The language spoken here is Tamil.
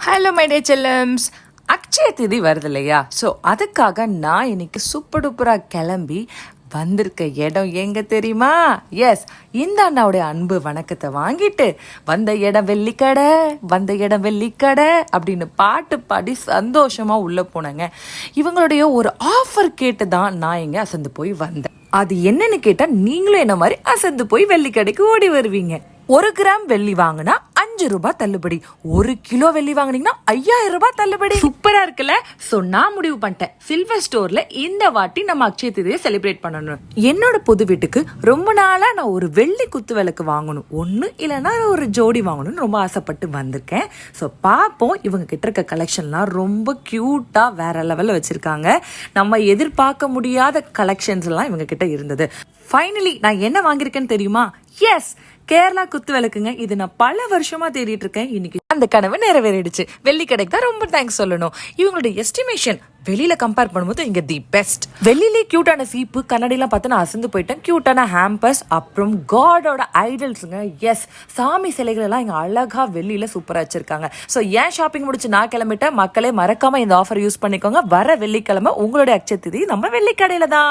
ஹலோ மை டே செல்லம்ஸ். அக்ஷய திதி வருது இல்லையா? ஸோ அதுக்காக நான் இன்னைக்கு சூப்பர் டூப்பராக கிளம்பி வந்திருக்க இடம் எங்க தெரியுமா? எஸ், இந்த அண்ணாவுடைய அன்பு வணக்கத்தை வாங்கிட்டு வந்த இடம் வெள்ளிக்கடை, வந்த இடம் வெள்ளிக்கடை அப்படின்னு பாட்டு பாடி சந்தோஷமா உள்ள போனேங்க. இவங்களுடைய ஒரு ஆஃபர் கேட்டு தான் நான் இங்க அசந்து போய் வந்தேன். அது என்னன்னு கேட்டா நீங்களும் என்ன மாதிரி அசந்து போய் வெள்ளிக்கடைக்கு ஓடி வருவீங்க. 1 கிராம் வெள்ளி வாங்கினா 5 ரூபாய் தள்ளுபடி, 1 கிலோ வெள்ளி வாங்கினீங்கன்னா 5000 ரூபாய் தள்ளுபடி. சூப்பரா இருக்குல்ல? சோ நான் முடிவு பண்ணிட்டேன், சில்வர் ஸ்டோர்ல இந்த வாட்டி நம்ம அக்ஷய திதியை செலிப்ரேட் பண்ணணும். என்னோட புது வீட்டுக்கு ரொம்ப நாளா நான் ஒரு வெள்ளி குத்து விளக்கு வாங்கணும், ஒண்ணு இல்லைன்னா ஒரு ஜோடி வாங்கணும்னு ரொம்ப ஆசைப்பட்டு வந்திருக்கேன். ஸோ பார்ப்போம், இவங்க கிட்ட இருக்க கலெக்ஷன்லாம் ரொம்ப கியூட்டா வேற லெவல்ல வச்சிருக்காங்க. நம்ம எதிர்பார்க்க முடியாத கலெக்ஷன்ஸ் எல்லாம் இவங்க கிட்ட இருந்தது. ஃபைனலி நான் என்ன வாங்கியிருக்கேன்னு தெரியுமா? எஸ், கேரளா குத்து விளக்குங்க. இது நான் பல வருஷமா தேடிட்டு இருக்கேன். இன்னைக்கு அந்த கனவு நிறைவேறிடுச்சு. வெள்ளி கடைக்கு தான் ரொம்ப தேங்க்ஸ் சொல்லணும். இவங்களுடைய எஸ்டிமேஷன் வெளியில கம்பேர் பண்ணும்போது இங்க தி பெஸ்ட். வெளியிலே கியூட்டான சீப்பு கண்ணாடிலாம் பார்த்து நான் அசந்து போயிட்டேன். கியூட்டான ஹேம்பர்ஸ், அப்புறம் காடோட ஐடல்ஸுங்க. எஸ், சாமி சிலைகள் எல்லாம் இங்க அழகா வெளியில சூப்பரா வச்சிருக்காங்க. ஸோ ஏன் ஷாப்பிங் முடிச்சு நான் கிளம்பிட்டேன். மக்களே மறக்காம இந்த ஆஃபர் யூஸ் பண்ணிக்கோங்க. வர வெள்ளிக்கிழமை உங்களுடைய அக்ஷய திதி நம்ம வெள்ளிக்கடையில தான்.